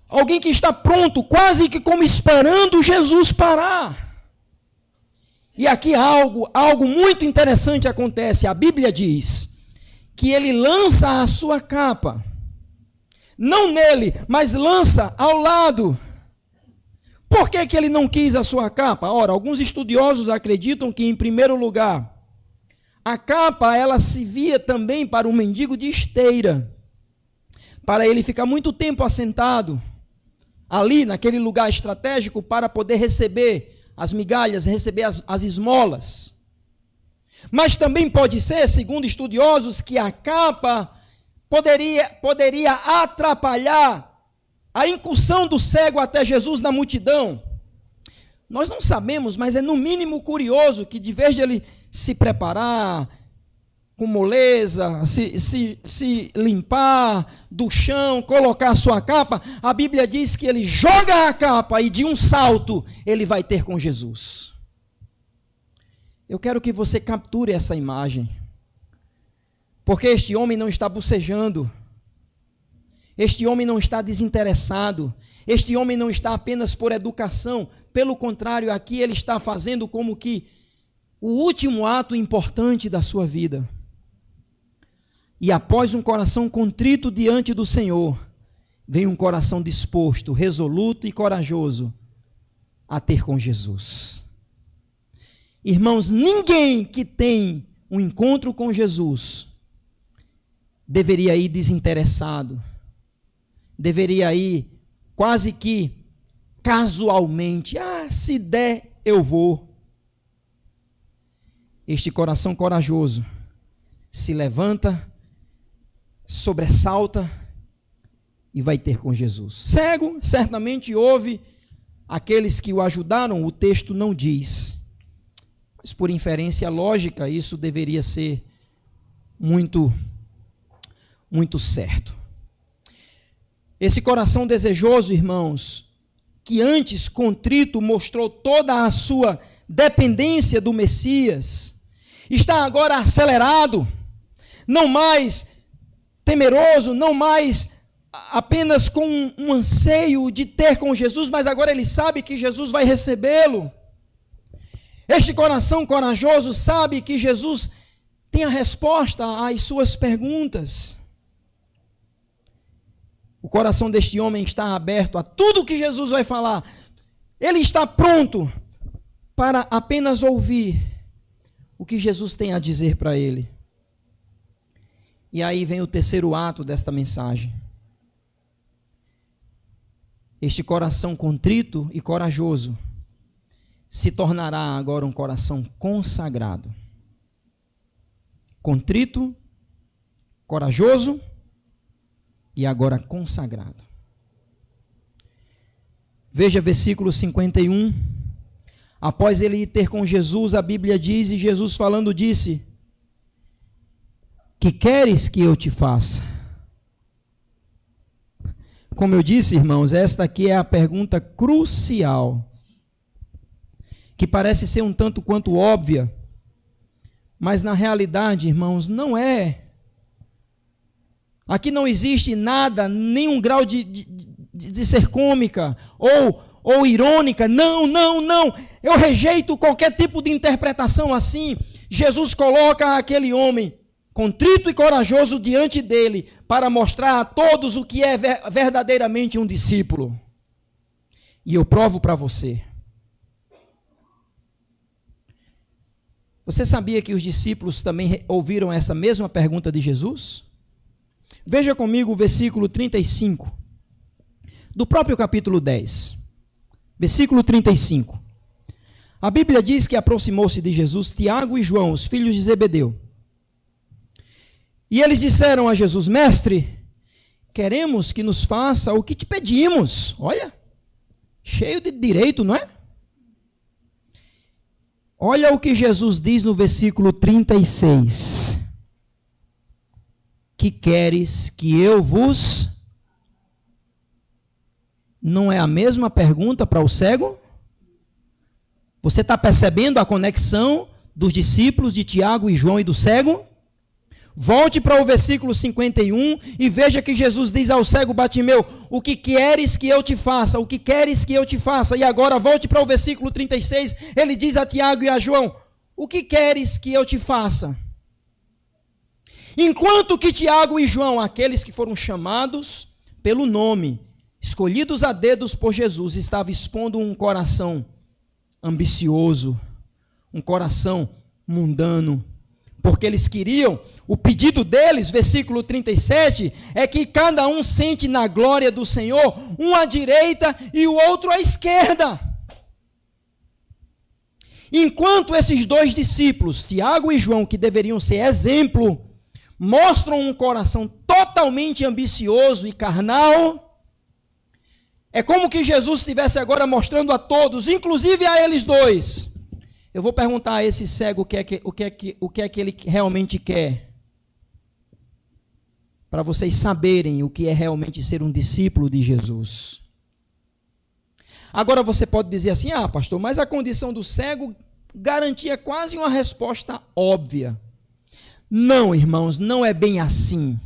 Alguém que está pronto, quase que como esperando Jesus parar. E aqui algo muito interessante acontece. A Bíblia diz que ele lança a sua capa. Não nele, mas lança ao lado. Por que ele não quis a sua capa? Ora, alguns estudiosos acreditam que, em primeiro lugar, a capa ela servia também para o mendigo de esteira, para ele ficar muito tempo assentado ali naquele lugar estratégico para poder receber as migalhas, receber as esmolas. Mas também pode ser, segundo estudiosos, que a capa poderia atrapalhar a incursão do cego até Jesus na multidão. Nós não sabemos, mas é no mínimo curioso que, de vez de ele se preparar com moleza, se limpar do chão, colocar a sua capa, a Bíblia diz que ele joga a capa e de um salto ele vai ter com Jesus. Eu quero que você capture essa imagem, porque este homem não está bocejando, este homem não está desinteressado, este homem não está apenas por educação, pelo contrário, aqui ele está fazendo como que o último ato importante da sua vida. E após um coração contrito diante do Senhor, vem um coração disposto, resoluto e corajoso a ter com Jesus. Irmãos, ninguém que tem um encontro com Jesus deveria ir desinteressado, deveria ir quase que casualmente, se der eu vou. Este coração corajoso se levanta, sobressalta e vai ter com Jesus. Cego, certamente houve aqueles que o ajudaram, o texto não diz, mas por inferência lógica isso deveria ser muito certo. Esse coração desejoso, irmãos, que antes contrito mostrou toda a sua dependência do Messias, está agora acelerado, não mais temeroso, não mais apenas com um anseio de ter com Jesus, mas agora ele sabe que Jesus vai recebê-lo. Este coração corajoso sabe que Jesus tem a resposta às suas perguntas. O coração deste homem está aberto a tudo que Jesus vai falar. Ele está pronto para apenas ouvir o que Jesus tem a dizer para ele. E aí vem o terceiro ato desta mensagem. Este coração contrito e corajoso se tornará agora um coração consagrado. Contrito, corajoso e agora consagrado. Veja versículo 51. Após ele ir ter com Jesus, a Bíblia diz, e Jesus falando disse: que queres que eu te faça? Como eu disse, irmãos, esta aqui é a pergunta crucial, que parece ser um tanto quanto óbvia, mas na realidade, irmãos, não é. Aqui não existe nada, nenhum grau de ser cômica ou irônica. Não. Eu rejeito qualquer tipo de interpretação assim. Jesus coloca aquele homem contrito e corajoso diante dele para mostrar a todos o que é verdadeiramente um discípulo. E eu provo para você. Você sabia que os discípulos também ouviram essa mesma pergunta de Jesus? Veja comigo o versículo 35, do próprio capítulo 10. Versículo 35. A Bíblia diz que aproximou-se de Jesus Tiago e João, os filhos de Zebedeu. E eles disseram a Jesus: Mestre, queremos que nos faça o que te pedimos. Olha, cheio de direito, não é? Olha o que Jesus diz no versículo 36. Que queres que eu vos... Não é a mesma pergunta para o cego? Você está percebendo a conexão dos discípulos de Tiago e João e do cego? Volte para o versículo 51 e veja que Jesus diz ao cego Bartimeu: o que queres que eu te faça? O que queres que eu te faça? E agora volte para o versículo 36, ele diz a Tiago e a João: o que queres que eu te faça? Enquanto que Tiago e João, aqueles que foram chamados pelo nome, escolhidos a dedos por Jesus, estavam expondo um coração ambicioso, um coração mundano, porque eles queriam, o pedido deles, versículo 37, é que cada um sente na glória do Senhor, um à direita e o outro à esquerda. Enquanto esses dois discípulos, Tiago e João, que deveriam ser exemplo, mostram um coração totalmente ambicioso e carnal, é como que Jesus estivesse agora mostrando a todos, inclusive a eles dois. Eu vou perguntar a esse cego o que é que ele realmente quer, para vocês saberem o que é realmente ser um discípulo de Jesus. Agora você pode dizer assim: ah, pastor, mas a condição do cego garantia quase uma resposta óbvia. Não, irmãos, não é bem assim.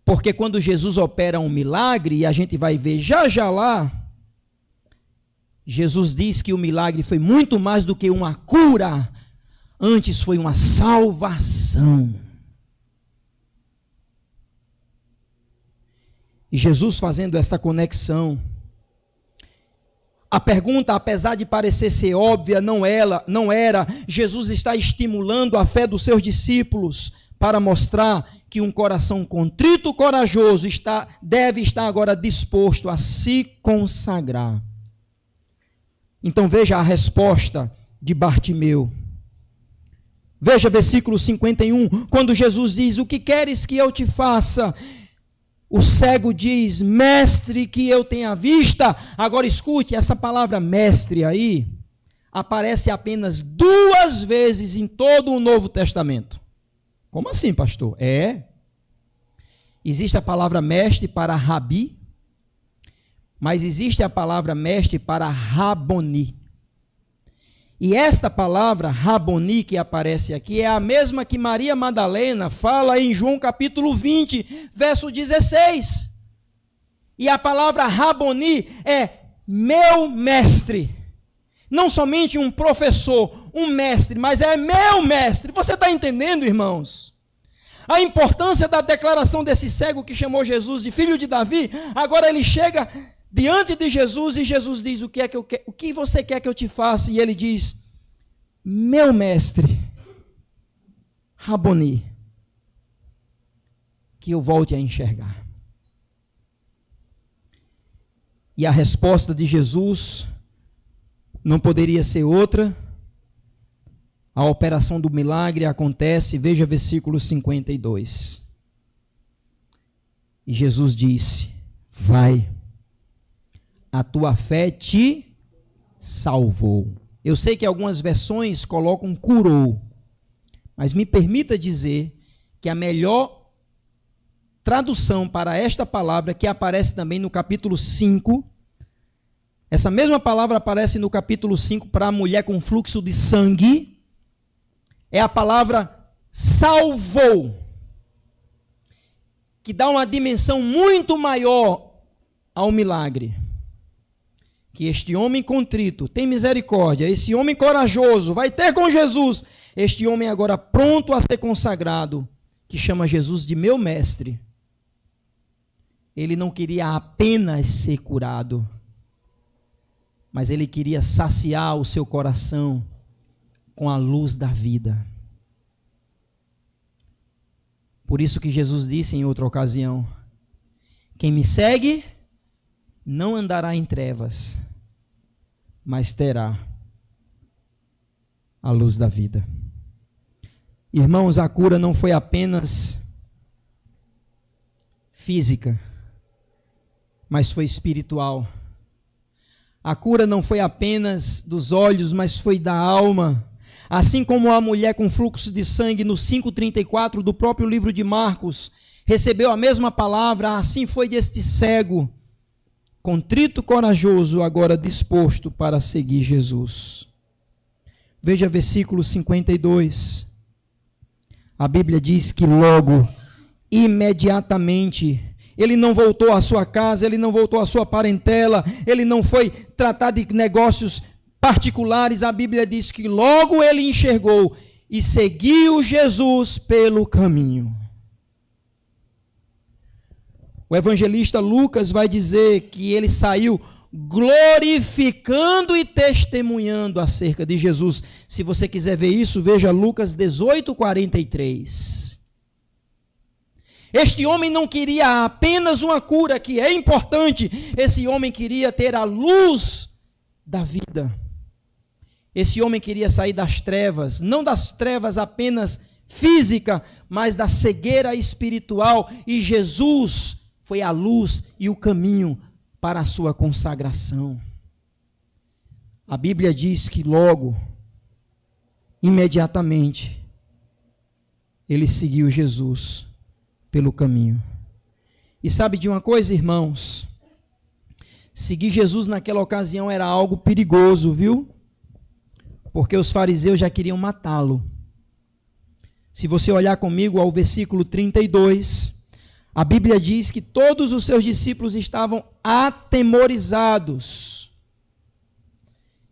Porque quando Jesus opera um milagre, e a gente vai ver já lá, Jesus diz que o milagre foi muito mais do que uma cura, antes foi uma salvação. E Jesus fazendo esta conexão, a pergunta, apesar de parecer ser óbvia, não era. Jesus está estimulando a fé dos seus discípulos para mostrar que um coração contrito, corajoso, deve estar agora disposto a se consagrar. Então veja a resposta de Bartimeu. Veja versículo 51, quando Jesus diz: o que queres que eu te faça? O cego diz: mestre, que eu tenha vista. Agora escute, essa palavra mestre aí aparece apenas 2 vezes em todo o Novo Testamento. Como assim, pastor? Existe a palavra mestre para rabi, mas existe a palavra mestre para Raboni. E esta palavra Raboni que aparece aqui é a mesma que Maria Madalena fala em João capítulo 20, verso 16. E a palavra Raboni é meu mestre. Não somente um professor, um mestre, mas é meu mestre. Você está entendendo, irmãos? A importância da declaração desse cego que chamou Jesus de filho de Davi. Agora ele chega diante de Jesus, e Jesus diz: o que você quer que eu te faça? E ele diz: meu mestre, Raboni, que eu volte a enxergar. E a resposta de Jesus não poderia ser outra. A operação do milagre acontece, veja versículo 52. E Jesus disse: vai, a tua fé te salvou. Eu sei que algumas versões colocam curou, mas me permita dizer que a melhor tradução para esta palavra, que aparece também no capítulo 5, essa mesma palavra aparece no capítulo 5 para a mulher com fluxo de sangue, é a palavra salvou, que dá uma dimensão muito maior ao milagre. Que este homem contrito tem misericórdia, esse homem corajoso vai ter com Jesus, este homem agora pronto a ser consagrado, que chama Jesus de meu mestre. Ele não queria apenas ser curado, mas ele queria saciar o seu coração com a luz da vida. Por isso que Jesus disse em outra ocasião: quem me segue não andará em trevas, mas terá a luz da vida. Irmãos, a cura não foi apenas física, mas foi espiritual. A cura não foi apenas dos olhos, mas foi da alma. Assim como a mulher com fluxo de sangue no 5:34 do próprio livro de Marcos recebeu a mesma palavra, assim foi deste cego, contrito, corajoso, agora disposto para seguir Jesus. Veja versículo 52. A Bíblia diz que logo, imediatamente, ele não voltou à sua casa, ele não voltou à sua parentela, ele não foi tratar de negócios particulares. A Bíblia diz que logo ele enxergou e seguiu Jesus pelo caminho. O evangelista Lucas vai dizer que ele saiu glorificando e testemunhando acerca de Jesus. Se você quiser ver isso, veja Lucas 18:43. Este homem não queria apenas uma cura, que é importante. Esse homem queria ter a luz da vida. Esse homem queria sair das trevas, não das trevas apenas física, mas da cegueira espiritual. E Jesus foi a luz e o caminho para a sua consagração. A Bíblia diz que logo, imediatamente, ele seguiu Jesus pelo caminho. E sabe de uma coisa, irmãos? Seguir Jesus naquela ocasião era algo perigoso, viu? Porque os fariseus já queriam matá-lo. Se você olhar comigo ao versículo 32, a Bíblia diz que todos os seus discípulos estavam atemorizados.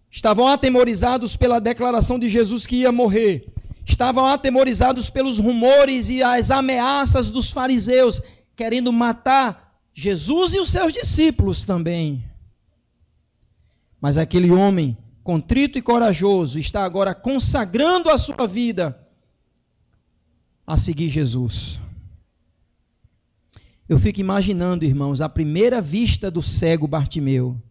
Estavam atemorizados pela declaração de Jesus que ia morrer. Estavam atemorizados pelos rumores e as ameaças dos fariseus, querendo matar Jesus e os seus discípulos também. Mas aquele homem contrito e corajoso está agora consagrando a sua vida a seguir Jesus. Eu fico imaginando, irmãos, a primeira vista do cego Bartimeu,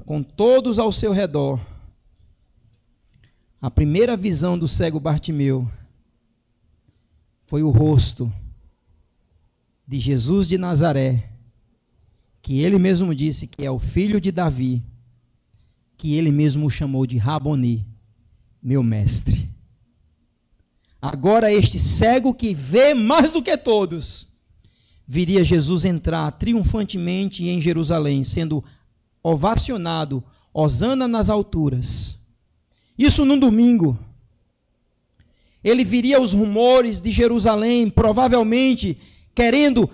com todos ao seu redor. A primeira visão do cego Bartimeu foi o rosto de Jesus de Nazaré, que ele mesmo disse que é o filho de Davi, que ele mesmo o chamou de Raboni, meu mestre. Agora este cego que vê mais do que todos, viria Jesus entrar triunfantemente em Jerusalém, sendo ovacionado, hosana nas alturas. Isso num domingo. Ele viria aos rumores de Jerusalém, provavelmente querendo,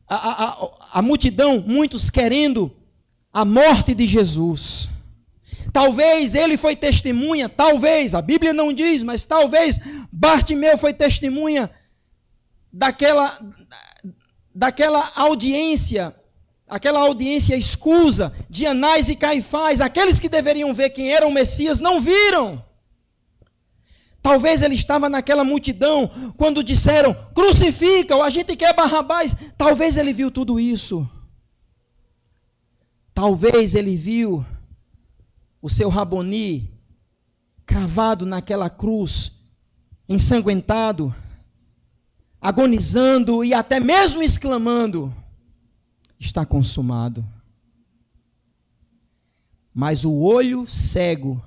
a multidão, muitos querendo a morte de Jesus. Talvez ele foi testemunha, talvez, a Bíblia não diz, mas talvez Bartimeu foi testemunha daquela audiência aquela audiência escusa de Anás e Caifás, aqueles que deveriam ver quem era o Messias, não viram. Talvez ele estava naquela multidão quando disseram, crucifica-o, a gente quer Barrabás. Talvez ele viu tudo isso. Talvez ele viu o seu Raboni cravado naquela cruz, ensanguentado, agonizando e até mesmo exclamando, está consumado. Mas o olho cego,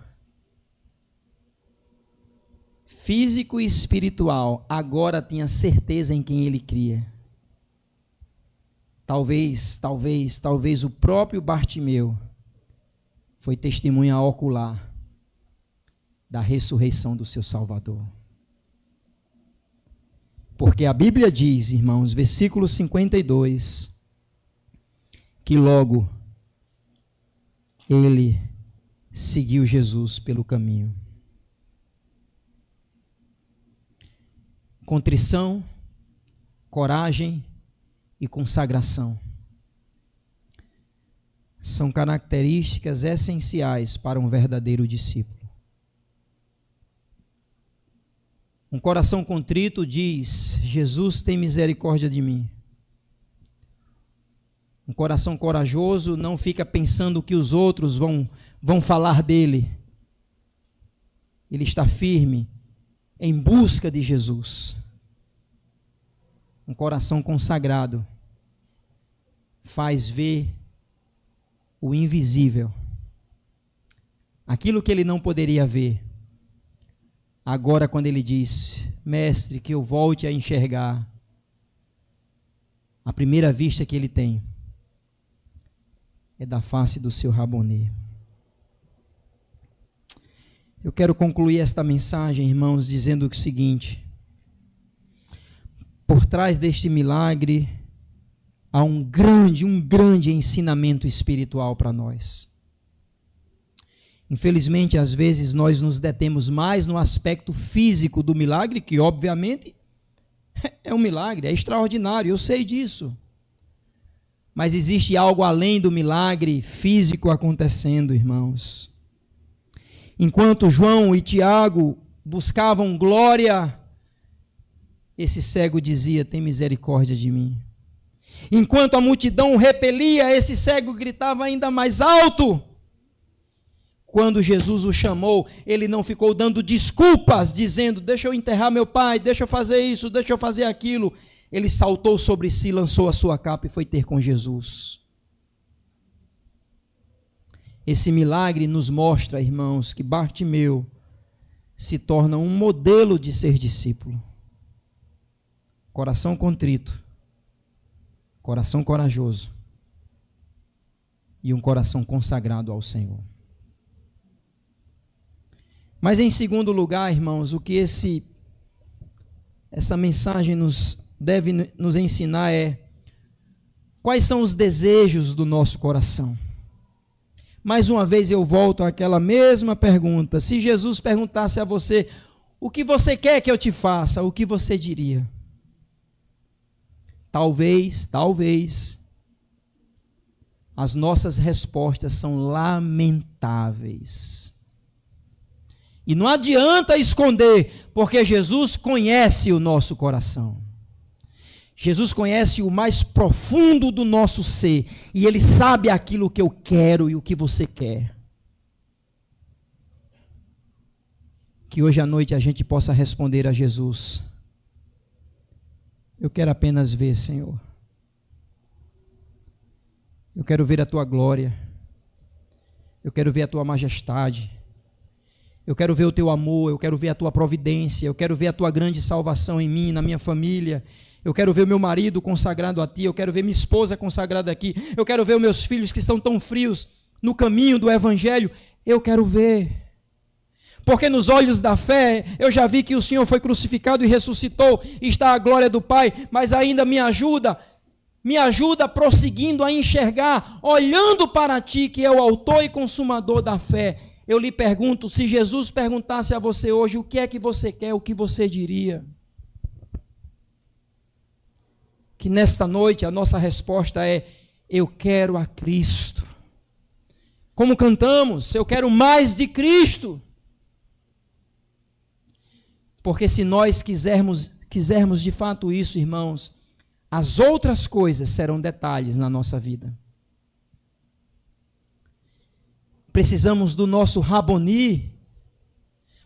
físico e espiritual, agora tinha certeza em quem ele cria. Talvez o próprio Bartimeu foi testemunha ocular da ressurreição do seu Salvador. Porque a Bíblia diz, irmãos, versículo 52, que logo ele seguiu Jesus pelo caminho. Contrição, coragem e consagração são características essenciais para um verdadeiro discípulo. Um coração contrito diz, Jesus tem misericórdia de mim. Um coração corajoso não fica pensando o que os outros vão falar dele. Ele está firme em busca de Jesus. Um coração consagrado faz ver o invisível. Aquilo que ele não poderia ver. Agora, quando ele diz, mestre, que eu volte a enxergar, a primeira vista que ele tem é da face do seu Raboni. Eu quero concluir esta mensagem, irmãos, dizendo o seguinte: por trás deste milagre há um grande ensinamento espiritual para nós. Infelizmente, às vezes nós nos detemos mais no aspecto físico do milagre, que obviamente é um milagre, é extraordinário, eu sei disso. Mas existe algo além do milagre físico acontecendo, irmãos. Enquanto João e Tiago buscavam glória, esse cego dizia, tem misericórdia de mim. Enquanto a multidão o repelia, esse cego gritava ainda mais alto. Quando Jesus o chamou, ele não ficou dando desculpas, dizendo, deixa eu enterrar meu pai, deixa eu fazer isso, deixa eu fazer aquilo. Ele saltou sobre si, lançou a sua capa e foi ter com Jesus. Esse milagre nos mostra, irmãos, que Bartimeu se torna um modelo de ser discípulo. Coração contrito, coração corajoso e um coração consagrado ao Senhor. Mas em segundo lugar, irmãos, o que essa mensagem deve nos ensinar é quais são os desejos do nosso coração. Mais uma vez eu volto àquela mesma pergunta. Se Jesus perguntasse a você, o que você quer que eu te faça? O que você diria? Talvez, as nossas respostas são lamentáveis. E não adianta esconder, porque Jesus conhece o nosso coração. Jesus conhece o mais profundo do nosso ser, e Ele sabe aquilo que eu quero e o que você quer. Que hoje à noite a gente possa responder a Jesus. Eu quero apenas ver, Senhor. Eu quero ver a Tua glória. Eu quero ver a Tua majestade. Eu quero ver o Teu amor, eu quero ver a Tua providência, eu quero ver a Tua grande salvação em mim, na minha família. Eu quero ver o meu marido consagrado a Ti, eu quero ver minha esposa consagrada aqui, eu quero ver os meus filhos que estão tão frios no caminho do Evangelho. Eu quero ver. Porque nos olhos da fé, eu já vi que o Senhor foi crucificado e ressuscitou, e está a glória do Pai, mas ainda me ajuda prosseguindo a enxergar, olhando para Ti, que é o autor e consumador da fé. Eu lhe pergunto, se Jesus perguntasse a você hoje, o que é que você quer, o que você diria? Que nesta noite a nossa resposta é, Eu quero a Cristo. Como cantamos, eu quero mais de Cristo. Porque se nós quisermos de fato isso, irmãos, as outras coisas serão detalhes na nossa vida. Precisamos do nosso Raboni,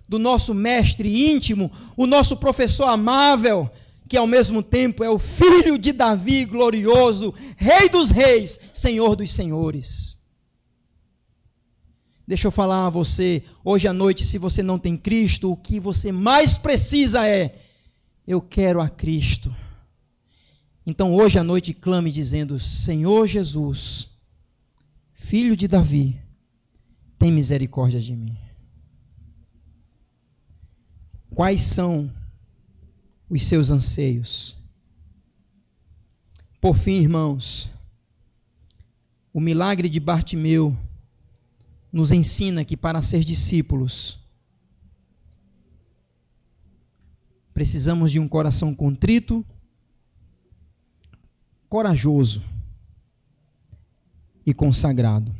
do nosso mestre íntimo, o nosso professor amável, que ao mesmo tempo é o filho de Davi, glorioso, Rei dos reis, Senhor dos senhores. Deixa eu falar a você, hoje à noite, se você não tem Cristo, o que você mais precisa é: eu quero a Cristo. Então hoje à noite clame dizendo: Senhor Jesus, Filho de Davi, tem misericórdia de mim. Quais são os seus anseios? Por fim, irmãos, o milagre de Bartimeu nos ensina que para ser discípulos, precisamos de um coração contrito, corajoso e consagrado.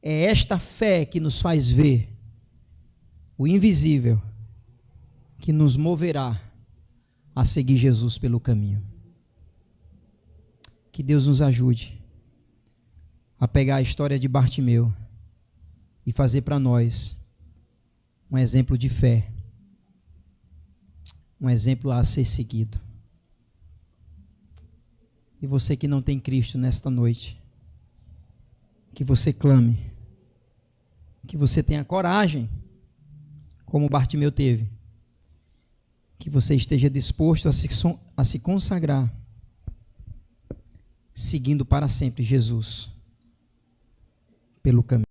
É esta fé que nos faz ver o invisível, que nos moverá a seguir Jesus pelo caminho. Que Deus nos ajude a pegar a história de Bartimeu e fazer para nós um exemplo de fé, um exemplo a ser seguido. E você que não tem Cristo nesta noite, que você clame, que você tenha coragem, como Bartimeu teve, que você esteja disposto a se consagrar, seguindo para sempre Jesus pelo caminho.